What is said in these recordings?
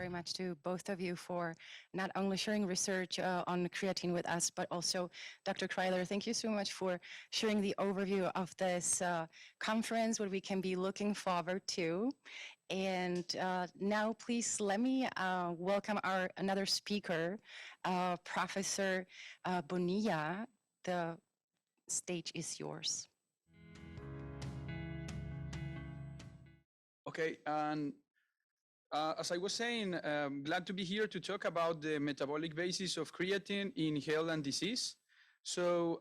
very much to both of you for not only sharing research on creatine with us, but also Dr. Kreiler, thank you so much for sharing the overview of this conference, what we can be looking forward to. And now, please let me welcome our another speaker, Professor Bonilla. The stage is yours. Okay, and as I was saying, glad to be here to talk about the metabolic basis of creatine in health and disease. So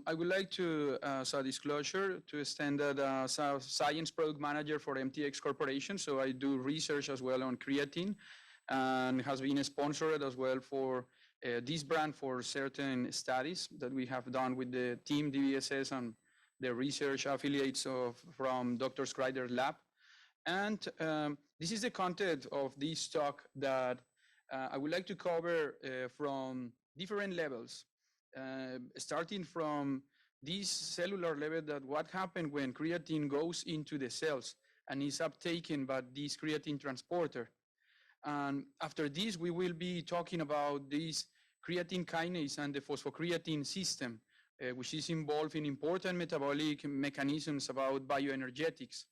I would like to, as a disclosure, to extend that as a science product manager for MTX Corporation. So I do research as well on creatine and has been sponsored as well for this brand for certain studies that we have done with the team DBSS and the research affiliates from Dr. Kreider's lab. And this is the content of this talk that I would like to cover from different levels, starting from this cellular level, that what happened when creatine goes into the cells and is uptaken by this creatine transporter. And after this, we will be talking about this creatine kinase and the phosphocreatine system, which is involved in important metabolic mechanisms about bioenergetics.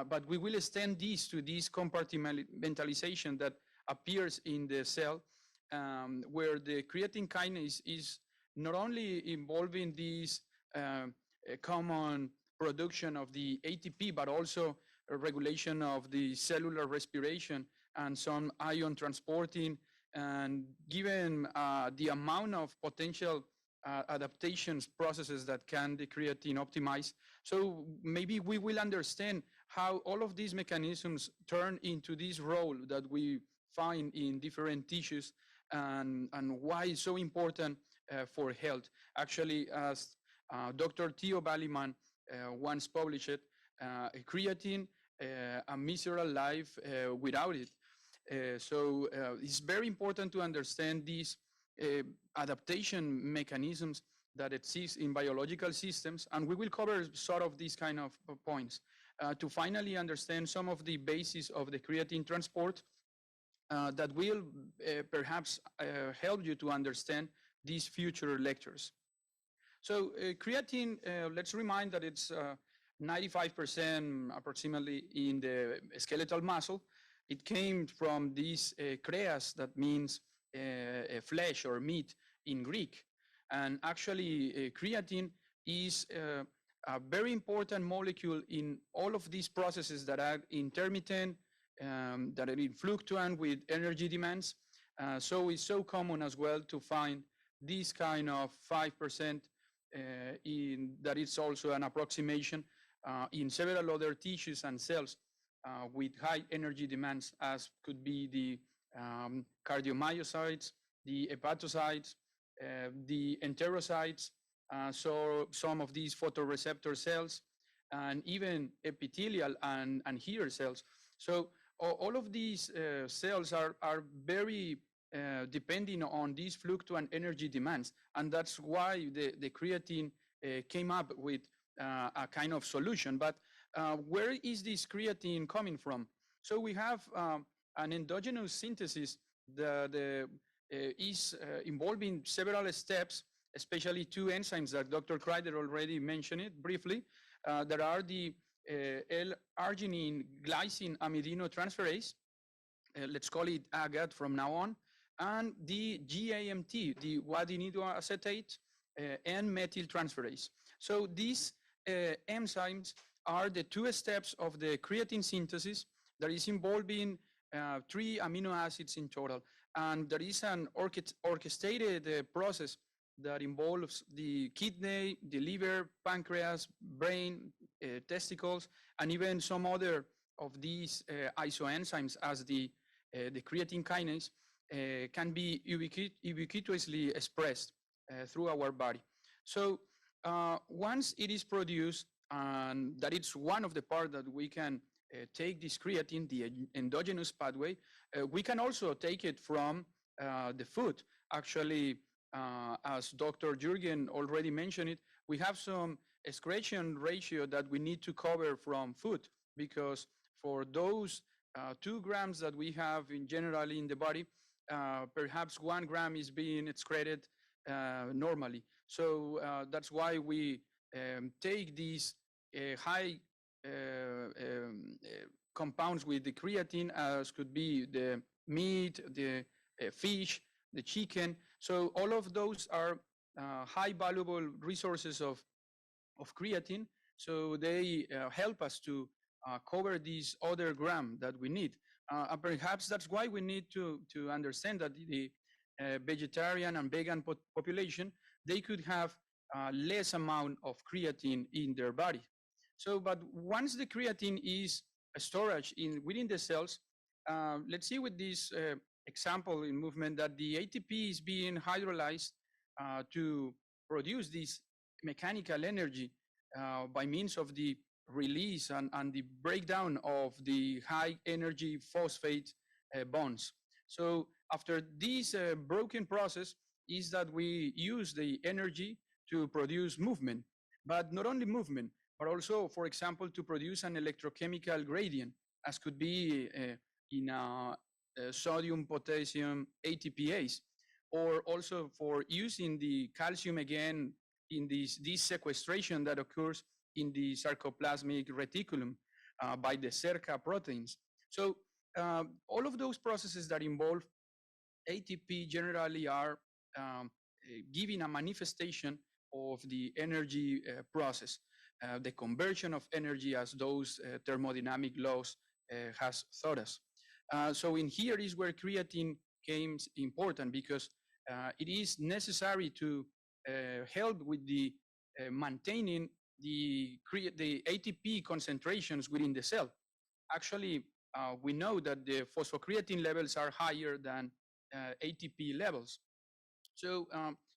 But we will extend this to this compartmentalization that appears in the cell, where the creatine kinase is not only involving this common production of the ATP, but also a regulation of the cellular respiration and some ion transporting. And given the amount of potential adaptations processes that can the creatine optimize, so maybe we will understand how all of these mechanisms turn into this role that we find in different tissues, and why it's so important for health. Actually, as Dr. Theo Balliman once published it, creatine, a miserable life without it. So it's very important to understand these adaptation mechanisms that exist in biological systems, and we will cover sort of these kind of points to finally understand some of the basis of the creatine transport that will perhaps help you to understand these future lectures. So creatine, let's remind that it's 95% approximately in the skeletal muscle. It came from this kreas, that means flesh or meat in Greek. And actually creatine is a very important molecule in all of these processes that are intermittent, that are in fluctuant with energy demands. So it's so common as well to find this kind of 5% that it's also an approximation in several other tissues and cells with high energy demands, as could be the cardiomyocytes, the hepatocytes, the enterocytes, so some of these photoreceptor cells, and even epithelial and hair cells. So all of these cells are very depending on these fluctuant energy demands, and that's why the creatine came up with a kind of solution. But where is this creatine coming from? So we have an endogenous synthesis that is involving several steps, especially two enzymes that Dr. Kreider already mentioned it briefly. There are the L-arginine glycine amidinotransferase, let's call it AGAT from now on, and the GAMT, the guanidinoacetate and methyltransferase. So these enzymes are the two steps of the creatine synthesis that is involving 3 amino acids in total. And there is an orchestrated process that involves the kidney, the liver, pancreas, brain, testicles, and even some other of these isoenzymes, as the creatine kinase can be ubiquitously expressed through our body. So once it is produced, and that it's one of the parts that we can take this creatine, the endogenous pathway, we can also take it from the food. Actually, as Dr. Jürgen already mentioned it, we have some excretion ratio that we need to cover from food, because for those 2 grams that we have in generally in the body, perhaps 1 gram is being excreted normally. So that's why we take these high compounds with the creatine, as could be the meat, the fish, the chicken. So all of those are high valuable resources of creatine. So they help us to cover these other gram that we need. And perhaps that's why we need to understand that the vegetarian and vegan population, they could have less amount of creatine in their body. So, but once the creatine is storage within the cells, let's see with this example in movement that the ATP is being hydrolyzed to produce this mechanical energy by means of the release and the breakdown of the high energy phosphate bonds. So after this broken process is that we use the energy to produce movement, but not only movement, but also, for example, to produce an electrochemical gradient, as could be in sodium, potassium, ATPase, or also for using the calcium again in this sequestration that occurs in the sarcoplasmic reticulum by the SERCA proteins. So all of those processes that involve ATP generally are giving a manifestation of the energy process, the conversion of energy as those thermodynamic laws has taught us. So in here is where creatine becomes important because it is necessary to help with the maintaining the ATP concentrations within the cell. Actually, we know that the phosphocreatine levels are higher than ATP levels. So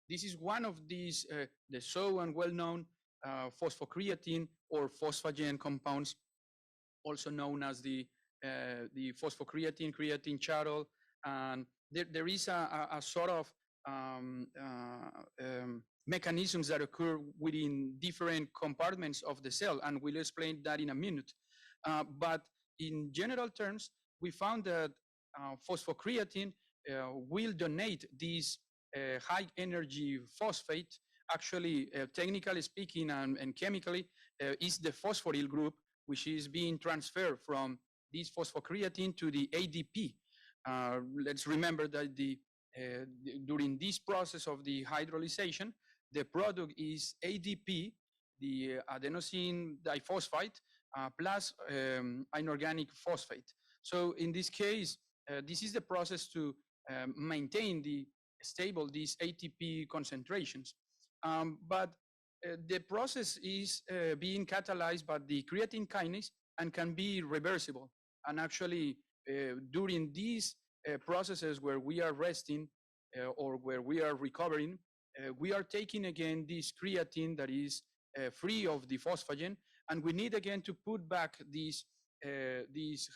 this is one of these, the so and well-known phosphocreatine or phosphagen compounds, also known as the phosphocreatine, creatine shuttle. And there is a sort of mechanisms that occur within different compartments of the cell, and we'll explain that in a minute. But in general terms, we found that phosphocreatine will donate this high energy phosphate. Actually, technically speaking and chemically, is the phosphoryl group, which is being transferred from this phosphocreatine to the ADP. Let's remember that during this process of the hydrolyzation, the product is ADP, the adenosine diphosphate, plus inorganic phosphate. So in this case, this is the process to maintain these ATP concentrations. But the process is being catalyzed by the creatine kinase and can be reversible. And actually, during these processes where we are resting or where we are recovering, we are taking again this creatine that is free of the phosphagen, and we need again to put back this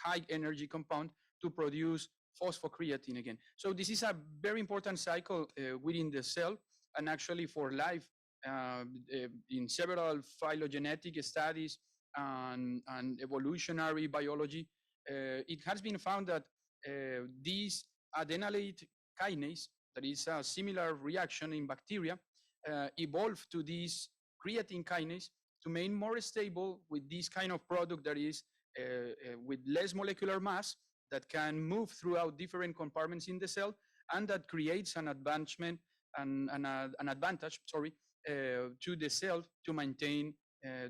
high energy compound to produce phosphocreatine again. So this is a very important cycle within the cell, and actually for life in several phylogenetic studies and evolutionary biology, it has been found that this adenylate kinase, that is a similar reaction in bacteria, evolved to this creatine kinase to make more stable with this kind of product that is with less molecular mass that can move throughout different compartments in the cell, and that creates an advancement and an advantage, to the cell to maintain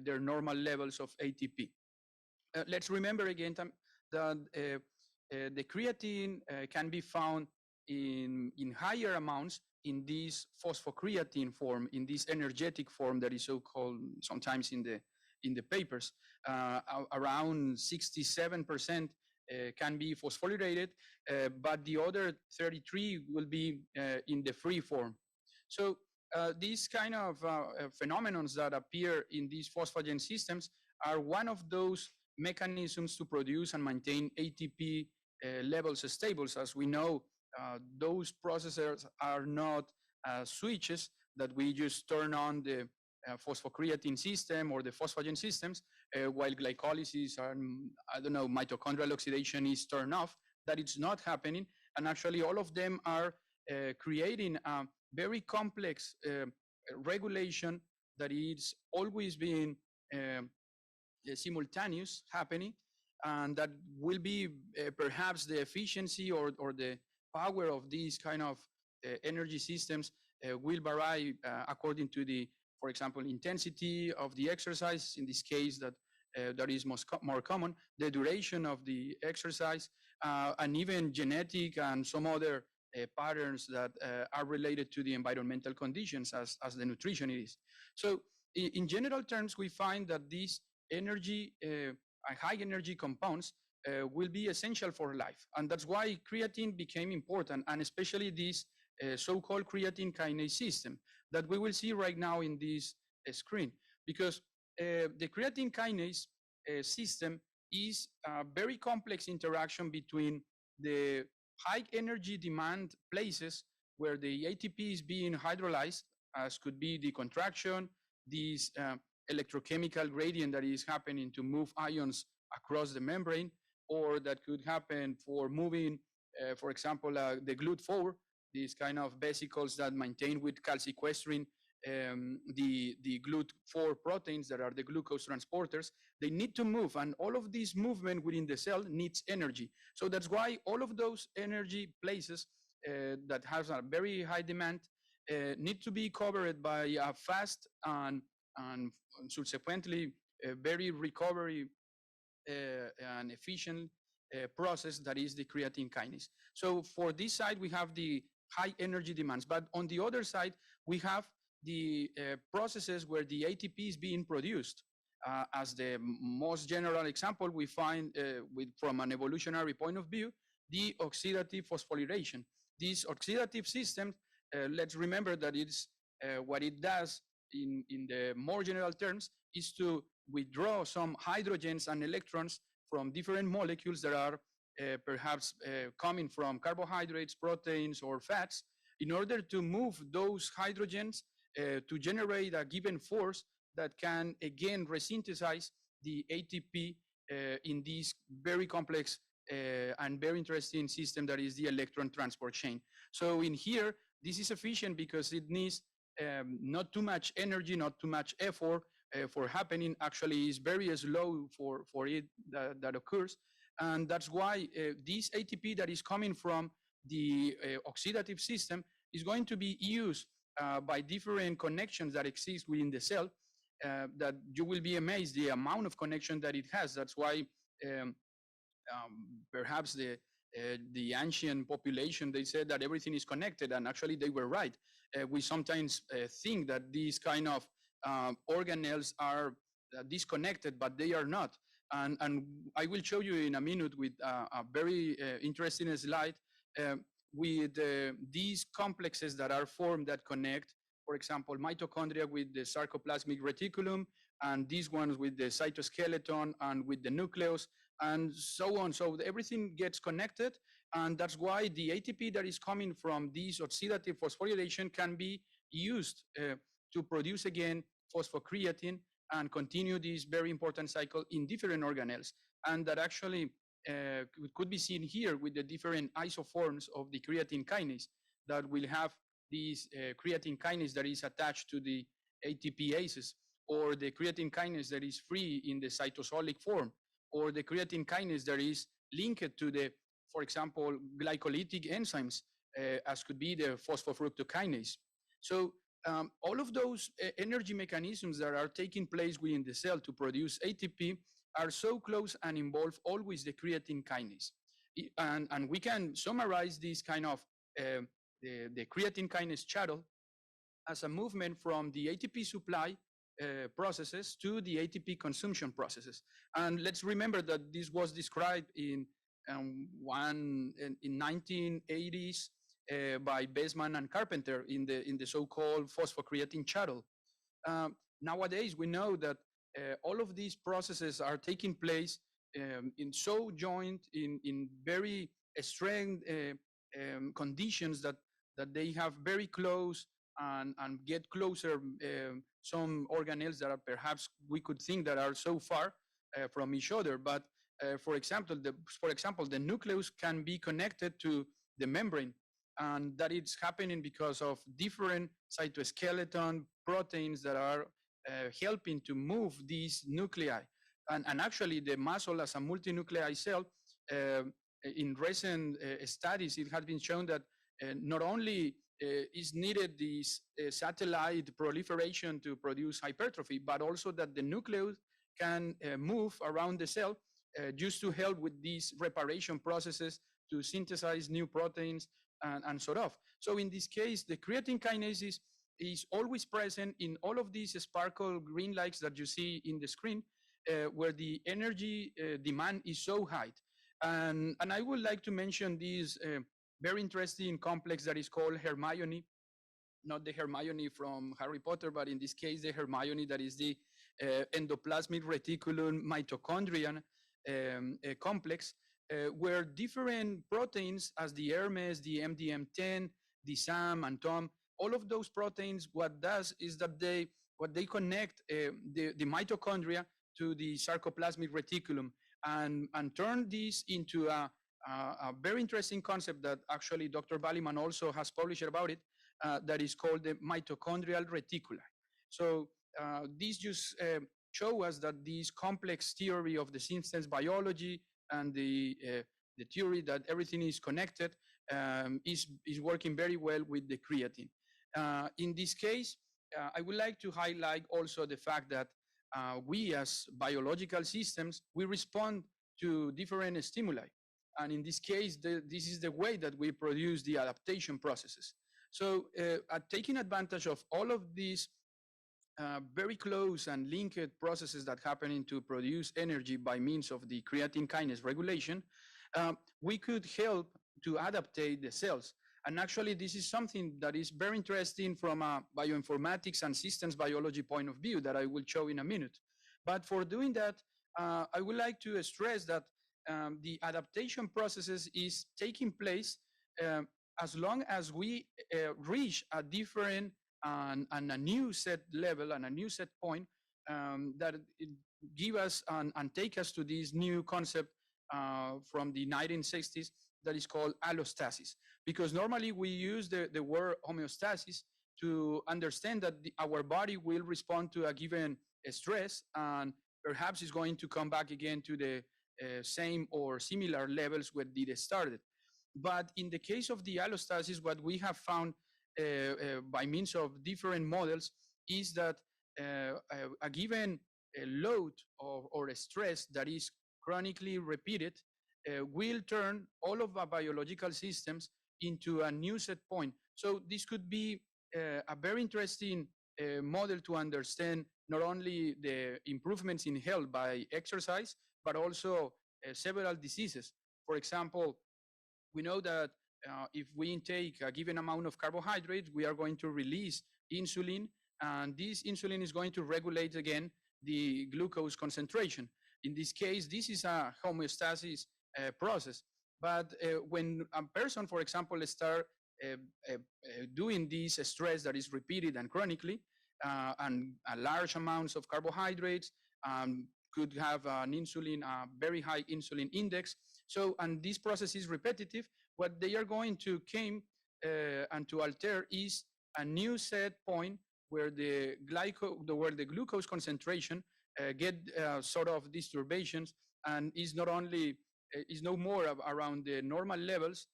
their normal levels of ATP. Let's remember again that the creatine can be found in higher amounts in this phosphocreatine form, in this energetic form that is so-called sometimes in the papers. Around 67% can be phosphorylated, but the other 33 will be in the free form. So these kind of phenomenons that appear in these phosphagen systems are one of those mechanisms to produce and maintain ATP levels stable. As we know, those processors are not switches that we just turn on the phosphocreatine system or the phosphagen systems, while glycolysis and, I don't know, mitochondrial oxidation is turned off, that it's not happening. And actually all of them are creating a very complex regulation that is always being simultaneous happening, and that will be perhaps the efficiency or the power of these kind of energy systems will vary according to the, for example, intensity of the exercise, in this case that is more common, the duration of the exercise, and even genetic and some other patterns that are related to the environmental conditions as the nutrition is. So in general terms, we find that these energy, high energy compounds will be essential for life. And that's why creatine became important, and especially this so-called creatine kinase system that we will see right now in this screen. Because the creatine kinase system is a very complex interaction between the high energy demand places where the ATP is being hydrolyzed, as could be the contraction, this electrochemical gradient that is happening to move ions across the membrane, or that could happen for moving, for example, the GLUT4, these kind of vesicles that maintain with calsequestrin the GLUT4 proteins that are the glucose transporters. They need to move, and all of this movement within the cell needs energy. So that's why all of those energy places that has a very high demand need to be covered by a fast and subsequently a very recovery and efficient process that is the creatine kinase. So for this side, we have the high energy demands, but on the other side, we have the processes where the ATP is being produced. As the most general example, we find from an evolutionary point of view, the oxidative phosphorylation. This oxidative system, let's remember that it's what it does in the more general terms is to withdraw some hydrogens and electrons from different molecules that are perhaps coming from carbohydrates, proteins, or fats, in order to move those hydrogens to generate a given force that can again resynthesize the ATP in this very complex and very interesting system that is the electron transport chain. So in here, this is efficient because it needs not too much energy, not too much effort for happening. Actually, is very slow for it that occurs. And that's why this ATP that is coming from the oxidative system is going to be used by different connections that exist within the cell that you will be amazed the amount of connection that it has. That's why perhaps the ancient population, they said that everything is connected, and actually they were right. We sometimes think that these kind of organelles are disconnected, but they are not. And I will show you in a minute with a very interesting slide with these complexes that are formed that connect, for example, mitochondria with the sarcoplasmic reticulum, and these ones with the cytoskeleton and with the nucleus, and so on. So everything gets connected, and that's why the ATP that is coming from this oxidative phosphorylation can be used to produce again phosphocreatine and continue this very important cycle in different organelles. And that actually could be seen here with the different isoforms of the creatine kinase that will have this creatine kinase that is attached to the ATPases, or the creatine kinase that is free in the cytosolic form, or the creatine kinase that is linked to the, for example, glycolytic enzymes, as could be the phosphofructokinase. So all of those energy mechanisms that are taking place within the cell to produce ATP are so close and involve always the creatine kinase. And we can summarize this kind of the creatine kinase channel as a movement from the ATP supply processes to the ATP consumption processes. And let's remember that this was described in 1980s by Besman and Carpenter in the so-called phosphocreatine channel. Nowadays, we know that all of these processes are taking place in so joint, in very strange conditions that they have very close and get closer some organelles that are perhaps we could think that are so far from each other. But for example, the nucleus can be connected to the membrane, and that it's happening because of different cytoskeleton proteins that are helping to move these nuclei. And actually, the muscle as a multinuclei cell, in recent studies, it has been shown that not only is needed this satellite proliferation to produce hypertrophy, but also that the nucleus can move around the cell just to help with these reparation processes to synthesize new proteins and sort of. So in this case, the creatine kinase is always present in all of these sparkle green lights that you see in the screen, where the energy demand is so high. And I would like to mention this very interesting complex that is called Hermione, not the Hermione from Harry Potter, but in this case, the Hermione that is the endoplasmic reticulum mitochondrion complex, where different proteins, as the Hermes, the MDM10, the SAM, and TOM, all of those proteins, what does is that they connect the mitochondria to the sarcoplasmic reticulum and turn this into a very interesting concept that actually Dr. Baliman also has published about it, that is called the mitochondrial reticuli. So these just show us that this complex theory of the synthesis biology and the theory that everything is connected is working very well with the creatine. In this case, I would like to highlight also the fact that we as biological systems, we respond to different stimuli. And in this case, this is the way that we produce the adaptation processes. So taking advantage of all of these very close and linked processes that happen to produce energy by means of the creatine kinase regulation, we could help to adaptate the cells. And actually, this is something that is very interesting from a bioinformatics and systems biology point of view that I will show in a minute. But for doing that, I would like to stress that the adaptation processes is taking place as long as we reach a different and a new set level and a new set point that give us and take us to this new concept from the 1960s that is called allostasis. Because normally we use the word homeostasis to understand that our body will respond to a given stress and perhaps is going to come back again to the same or similar levels where it started. But in the case of the allostasis, what we have found by means of different models is that a given load or a stress that is chronically repeated will turn all of our biological systems into a new set point. So this could be a very interesting model to understand not only the improvements in health by exercise, but also several diseases. For example, we know that if we intake a given amount of carbohydrates, we are going to release insulin, and this insulin is going to regulate again the glucose concentration. In this case, this is a homeostasis process. But when a person, for example, start doing this stress that is repeated and chronically, and large amounts of carbohydrates, could have an insulin, a very high insulin index. So, and this process is repetitive. What they are going to came and to alter is a new set point where the glucose concentration get sort of disturbations and is not only is no more around the normal levels,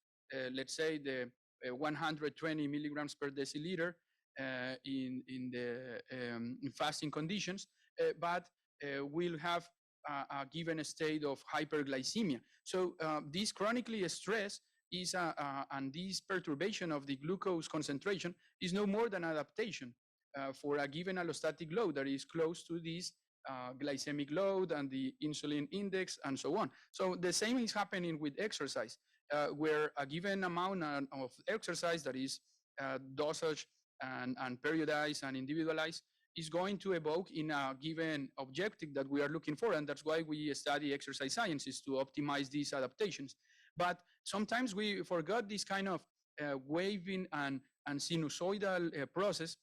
let's say the 120 milligrams per deciliter in fasting conditions, but will have a given state of hyperglycemia. So this chronically stress is and this perturbation of the glucose concentration is no more than adaptation for a given allostatic load that is close to this glycemic load and the insulin index and so on. So the same is happening with exercise, where a given amount of exercise that is dosage and periodized and individualized is going to evoke in a given objective that we are looking for. And that's why we study exercise sciences, to optimize these adaptations. But sometimes we forgot this kind of waving and sinusoidal process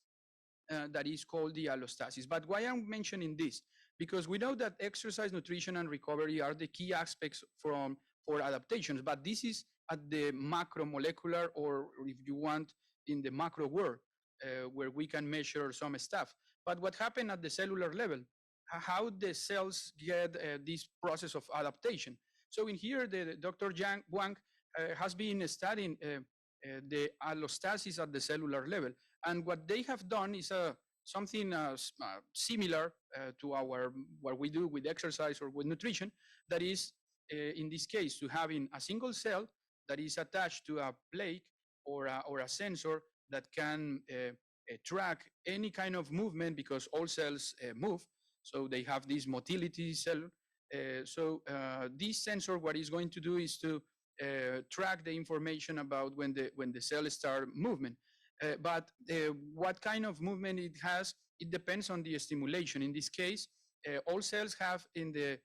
that is called the allostasis. But why I'm mentioning this? Because we know that exercise, nutrition, and recovery are the key aspects for adaptations, but this is at the macromolecular, or if you want, in the macro world, where we can measure some stuff. But what happened at the cellular level, how the cells get this process of adaptation. So in here, the Dr. Wang has been studying the allostasis at the cellular level. And what they have done is something similar to what we do with exercise or with nutrition. That is, in this case, to having a single cell that is attached to a plate or a sensor that can track any kind of movement, because all cells move. So they have this motility cell. This sensor, what it's going to do is to track the information about when the cell start movement. But what kind of movement it has, it depends on the stimulation. In this case, all cells have in the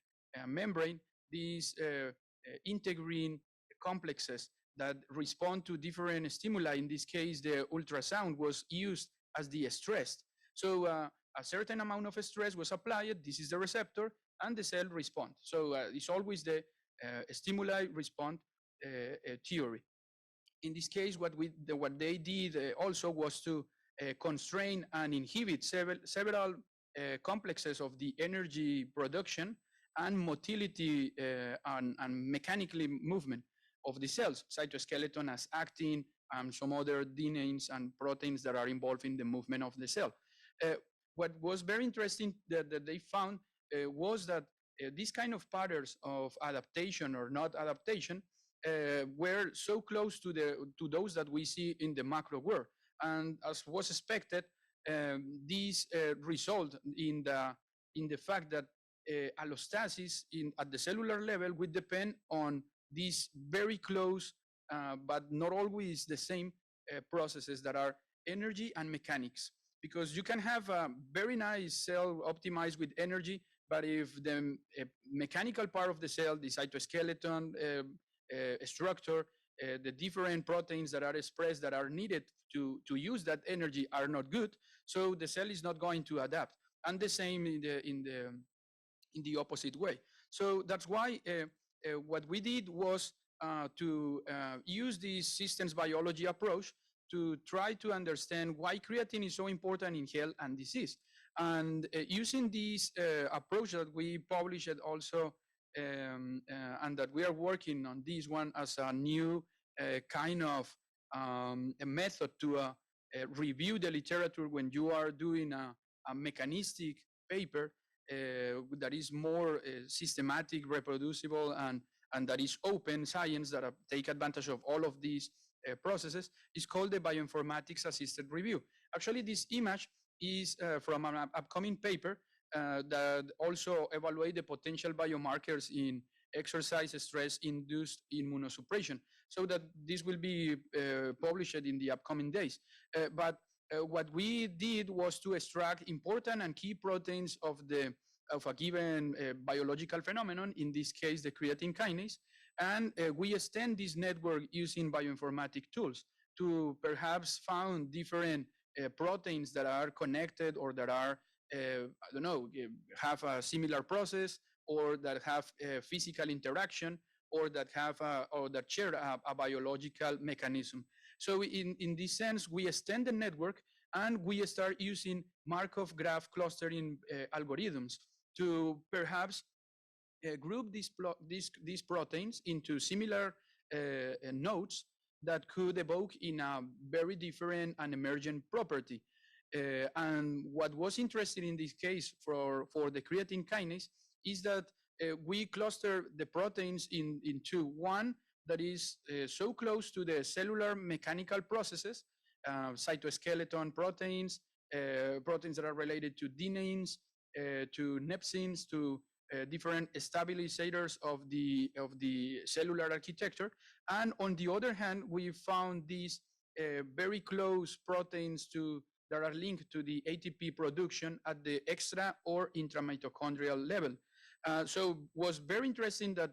membrane these integrin complexes that respond to different stimuli. In this case, the ultrasound was used as the stress. So a certain amount of stress was applied. This is the receptor, and the cell responds. So it's always the stimuli response theory. In this case, what they did also was to constrain and inhibit several complexes of the energy production and motility and mechanically movement of the cells, cytoskeleton as actin, and some other DNAs and proteins that are involved in the movement of the cell. What was very interesting that they found was that these kind of patterns of adaptation or not adaptation were so close to those that we see in the macro world. And as was expected, these result in the fact that allostasis at the cellular level would depend on these very close, but not always the same processes that are energy and mechanics. Because you can have a very nice cell optimized with energy, but if the mechanical part of the cell, the cytoskeleton structure, the different proteins that are expressed that are needed to use that energy are not good, so the cell is not going to adapt. And the same in the opposite way. So that's why what we did was to use this systems biology approach to try to understand why creatine is so important in health and disease. And using this approach that we published also, and that we are working on this one as a new kind of a method to review the literature when you are doing a mechanistic paper that is more systematic, reproducible, and that is open science that take advantage of all of these processes, is called the Bioinformatics Assisted Review. Actually, this image is from an upcoming paper that also evaluate the potential biomarkers in exercise stress-induced immunosuppression. So that this will be published in the upcoming days. But what we did was to extract important and key proteins of a given biological phenomenon, in this case, the creatine kinase, and we extend this network using bioinformatic tools to perhaps find different proteins that are connected or that are, I don't know, have a similar process, or that have physical interaction, or that have or that share a biological mechanism. So in this sense, we extend the network, and we start using Markov graph clustering algorithms to perhaps group these proteins into similar nodes that could evoke in a very different and emergent property. And what was interesting in this case for the creatine kinase is that we cluster the proteins into one that is so close to the cellular mechanical processes, cytoskeleton proteins, proteins that are related to DNAs, to nepsins, to different stabilizers of the cellular architecture. And on the other hand, we found these very close proteins that are linked to the ATP production at the extra or intramitochondrial level. So was very interesting that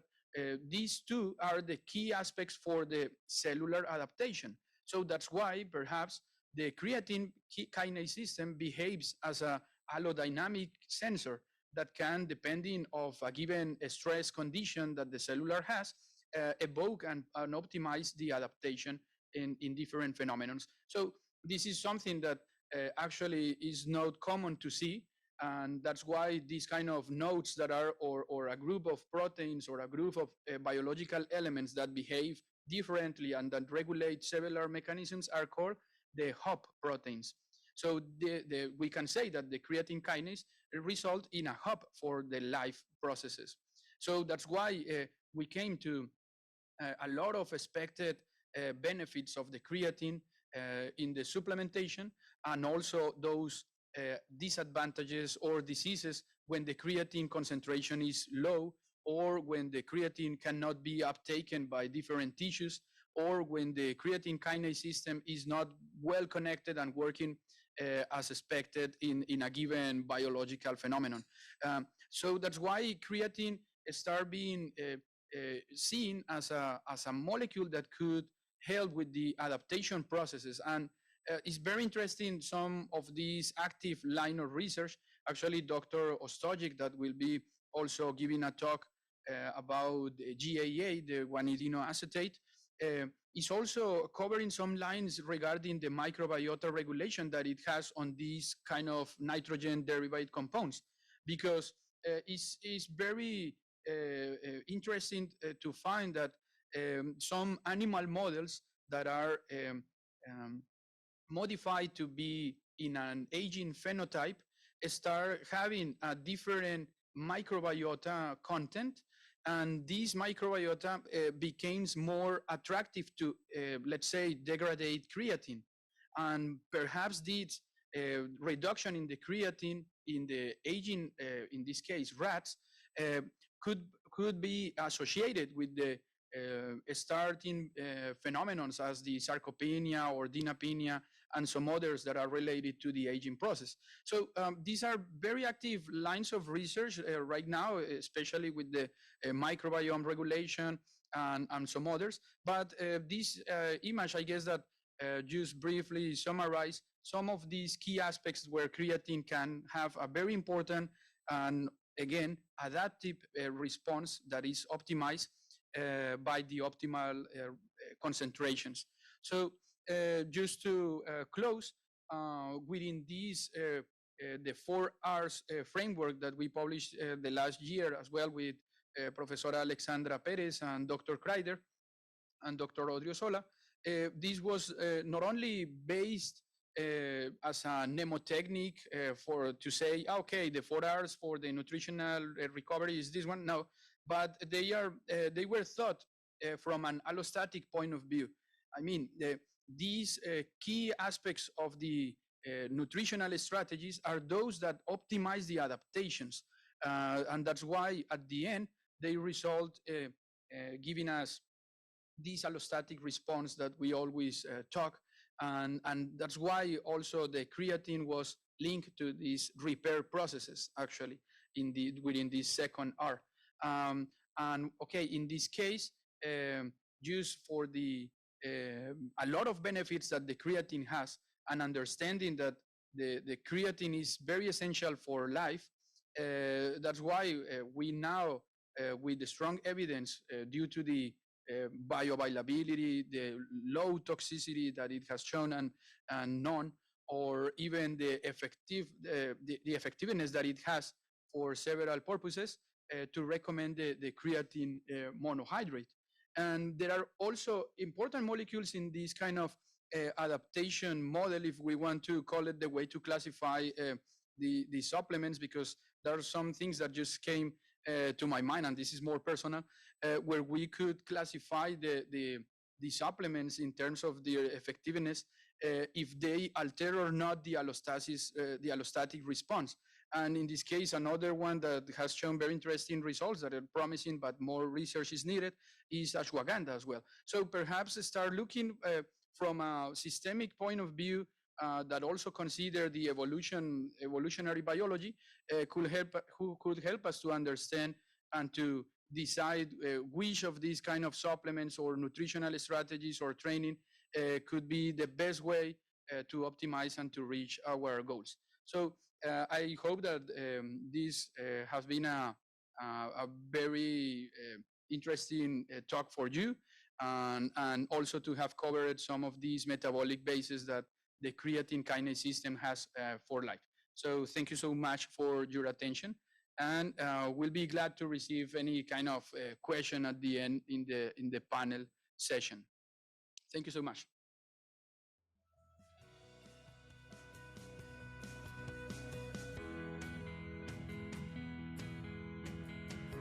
these two are the key aspects for the cellular adaptation. So that's why perhaps the creatine kinase system behaves as a allodynamic sensor that can, depending of a given stress condition that the cellular has, evoke and optimize the adaptation in different phenomena. So this is something that actually is not common to see, and that's why these kind of nodes that are, or a group of proteins or a group of biological elements that behave differently and that regulate cellular mechanisms are called the hop proteins. So we can say that the creatine kinase result in a hub for the life processes. So that's why we came to a lot of expected benefits of the creatine in the supplementation, and also those disadvantages or diseases when the creatine concentration is low, or when the creatine cannot be uptaken by different tissues, or when the creatine kinase system is not well connected and working as expected in a given biological phenomenon. So that's why creatine start being seen as a molecule that could help with the adaptation processes. And it's very interesting, some of these active line of research. Actually, Dr. Ostojic, that will be also giving a talk about GAA, the guanidino acetate, is also covering some lines regarding the microbiota regulation that it has on these kind of nitrogen derived compounds, because it's very interesting to find that some animal models that are modified to be in an aging phenotype start having a different microbiota content, and this microbiota becomes more attractive to, let's say, degraded creatine. And perhaps this reduction in the creatine in the aging, in this case, rats, could be associated with the starting phenomena as the sarcopenia or dinapenia and some others that are related to the aging process. So these are very active lines of research right now, especially with the microbiome regulation and some others. But this image, I guess that just briefly summarize some of these key aspects where creatine can have a very important and, again, adaptive response that is optimized by the optimal concentrations. So just to close, within these, the 4Rs framework that we published the last year as well with Professor Alexandra Perez and Dr. Kreider and Dr. Odriozola, this was not only based as a mnemotechnic to say, okay, the 4Rs for the nutritional recovery is this one. No, but they were thought from an allostatic point of view. I mean, these key aspects of the nutritional strategies are those that optimize the adaptations. And that's why at the end, they result giving us this allostatic response that we always talk. And that's why also the creatine was linked to these repair processes, actually, within this second R. And okay, in this case, just for a lot of benefits that the creatine has, and understanding that the creatine is very essential for life, that's why we now, with the strong evidence due to the bioavailability, the low toxicity that it has shown and none, or even the effectiveness that it has for several purposes, to recommend the creatine monohydrate. And there are also important molecules in this kind of adaptation model, if we want to call it the way to classify the supplements, because there are some things that just came to my mind, and this is more personal, where we could classify the supplements in terms of their effectiveness if they alter or not the allostatic response. And in this case, another one that has shown very interesting results that are promising, but more research is needed, is ashwagandha as well. So perhaps start looking from a systemic point of view that also consider the evolutionary biology, who could help us to understand and to decide which of these kind of supplements or nutritional strategies or training could be the best way to optimize and to reach our goals. So I hope that this has been a very interesting talk for you, and also to have covered some of these metabolic bases that the creatine kinase system has for life. So thank you so much for your attention, and we'll be glad to receive any kind of question at the end in the panel session. Thank you so much.